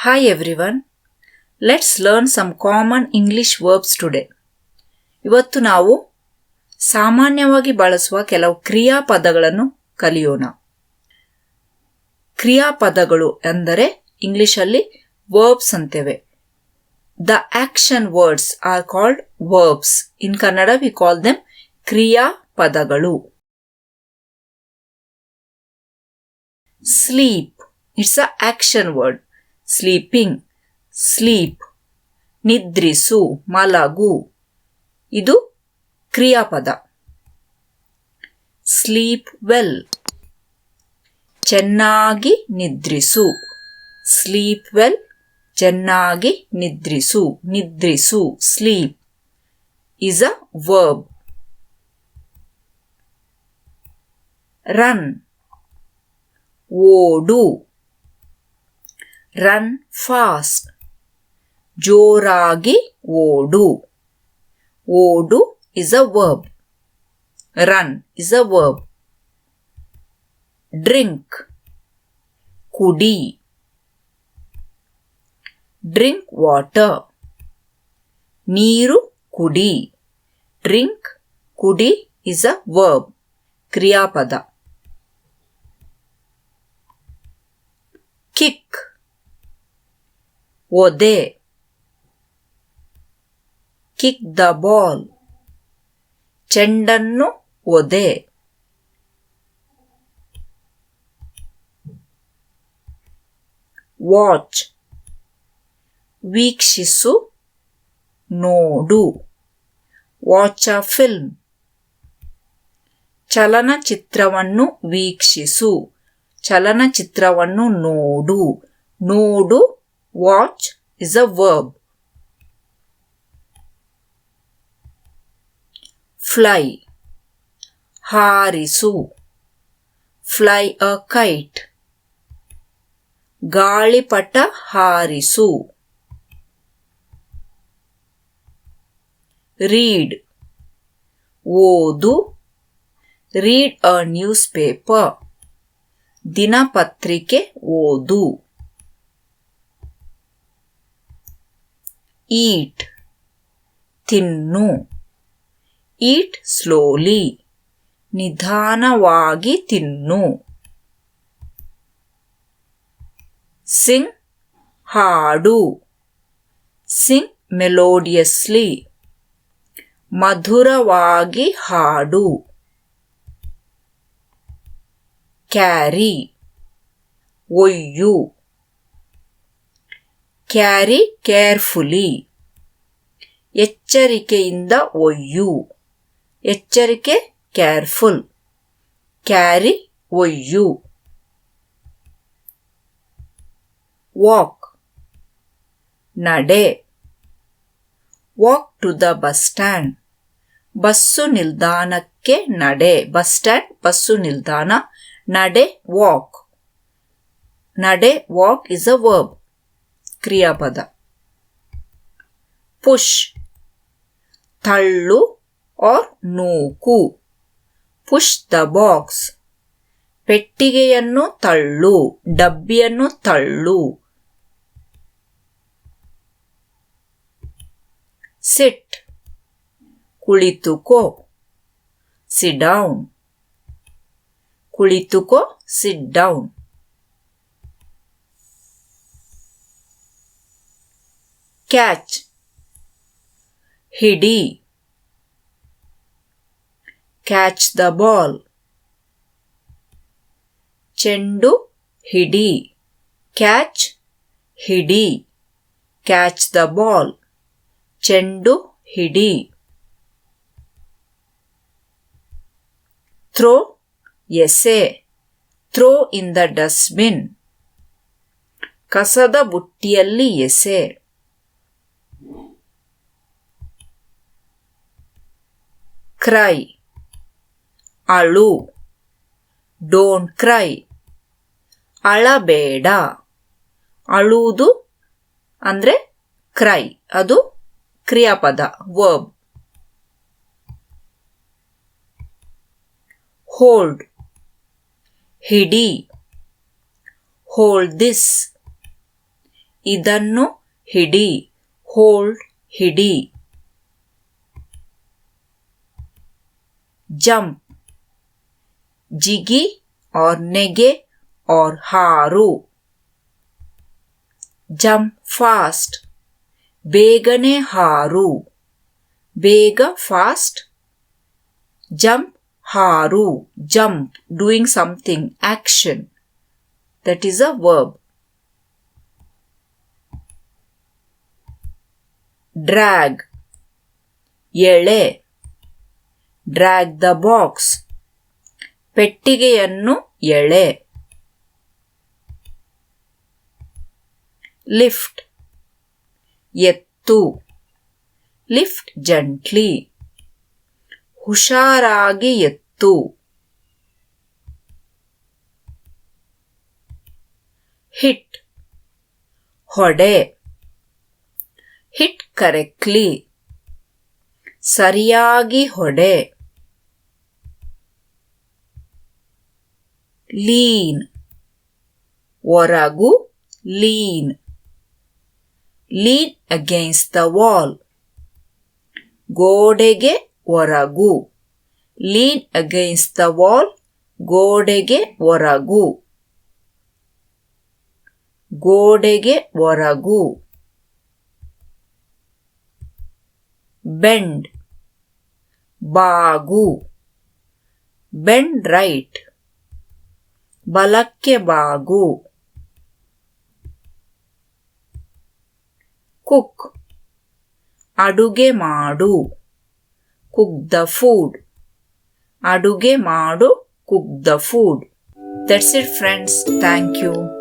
Hi everyone. Let's learn some common English verbs today. ಇವತ್ತು ನಾವು ಸಾಮಾನ್ಯವಾಗಿ ಬಳಸುವ ಕೆಲವು ಕ್ರಿಯಾಪದಗಳನ್ನು ಕಲಿಯೋಣ. ಕ್ರಿಯಾಪದಗಳು ಎಂದರೆ ಇಂಗ್ಲಿಷಲ್ಲಿ verbs ಅಂತೇವೆ. The action words are called verbs. In Kannada we call them ಕ್ರಿಯಾಪದಗಳು. Sleep. It's an action word. Sleeping, sleep. ನಿದ್ರಿಸು, ಮಲಗು. ಇದು ಕ್ರಿಯಾಪದ. Sleep well. ಚೆನ್ನಾಗಿ ನಿದ್ರಿಸು. ಸ್ಲೀಪ್ ವೆಲ್, ಚೆನ್ನಾಗಿ ನಿದ್ರಿಸು. ನಿದ್ರಿಸು, sleep is a verb. Run. ಓಡು. Run fast. ಜೋರಾಗಿ ಓಡು. ಓಡು is a verb. Run is a verb. Drink. ಕುಡಿ. Drink water. ನೀರು ಕುಡಿ. Drink, ಕುಡಿ is a verb. ಕ್ರಿಯಾಪದ. Kick. ಒದೆ. Kick the ball. ಚೆಂಡನ್ನು ಒದೆ. Watch. ವೀಕ್ಷಿಸು, ನೋಡು. Watch a film. ಚಲನಚಿತ್ರವನ್ನು ವೀಕ್ಷಿಸು. ಚಲನಚಿತ್ರವನ್ನು ನೋಡು. ನೋಡು, watch is a verb. Fly. ಹಾರಿಸು. Fly a kite. ಗಾಳಿಪಟ ಹಾರಿಸು. Read. ಓದು. Read a newspaper. ದಿನಪತ್ರಿಕೆ ಓದು. Eat. ತಿನ್ನು. Eat slowly. ನಿಧಾನವಾಗಿ ತಿನ್ನು. Sing. ಹಾಡು. Sing melodiously. ಮಧುರವಾಗಿ ಹಾಡು. Carry. ಒಯ್ಯು. Carry carefully. ಎಚ್ಚರಿಕೆಯಿಂದ ಒಯ್ಯು. ಎಚ್ಚರಿಕೆ careful. Carry, ಒಯ್ಯು. Walk. ನಡೆ. Walk to the bus stand. Bus ನಿಲ್ದಾಣಕ್ಕೆ ನಡೆ. ಬಸ್ ಸ್ಟ್ಯಾಂಡ್, ಬಸ್ಸು ನಿಲ್ದಾಣ. ನಡೆ, walk. ನಡೆ, walk is a verb. ಕ್ರಿಯಾಪದ. Push. ತಳ್ಳು or ನೂಕು. Push the box. ಪೆಟ್ಟಿಗೆಯನ್ನು ತಳ್ಳು. ಡಬ್ಬಿಯನ್ನು ತಳ್ಳು. Sit. ಕುಳಿತುಕೋ. Sit down. ಕುಳಿತುಕೋ, sit down. Catch. ಹಿಡಿ. Catch the ball. ಚೆಂಡು ಹಿಡಿ. Catch, ಹಿಡಿ. Catch the ball. ಚೆಂಡು ಹಿಡಿ. Throw. ಎಸೆ. Throw in the dustbin. ಕಸದ ಬುಟ್ಟಿಯಲ್ಲಿ ಎಸೆ. Cry. ಅಳು. Don't cry. ಅಳಬೇಡ. ಅಳುವುದು ಅಂದ್ರೆ cry. ಅದು ಕ್ರಿಯಾಪದ, verb. Hold. ಹಿಡಿ. Hold this. ಇದನ್ನು ಹಿಡಿ, ಹೋಲ್ಡ್, ಹಿಡಿ. ಜಂಪ್, ಜಿಗಿ ಆರ್ ನೆಗೆ ಆರ್ ಹಾರು. ಜಂಪ್ ಫಾಸ್ಟ್, ಬೇಗನೆ ಹಾರು, ಬೇಗ ಫಾಸ್ಟ್. ಜಂಪ್ ಹಾರು, jump, doing something, action. That is a verb. Drag, ಎಳೆ. Drag the box, ಪೆಟ್ಟಿಗೆಯನ್ನು ಎಳೆ. Lift, ಎತ್ತು. Lift gently, ಹುಷಾರಾಗಿ ಎತ್ತು. Hit, ಹೊಡೆ. Hit correctly, ಸರಿಯಾಗಿ ಹೊಡೆ. Lean, ಒರಗು, lean. Lean against the wall, ಗೋಡೆಗೆ ಒರಗು. Lean against the wall, ಗೋಡೆಗೆ ಒರಗು. ಗೋಡೆಗೆ ಒರಗು. Bend, ಬಾಗು. Bend right, ಬಲಕ್ಕೆ ಬಾಗು. Cook, ಅಡುಗೆ ಮಾಡು. Cook the food, ಅಡುಗೆ ಮಾಡು, cook the food. That's it friends. Thank you.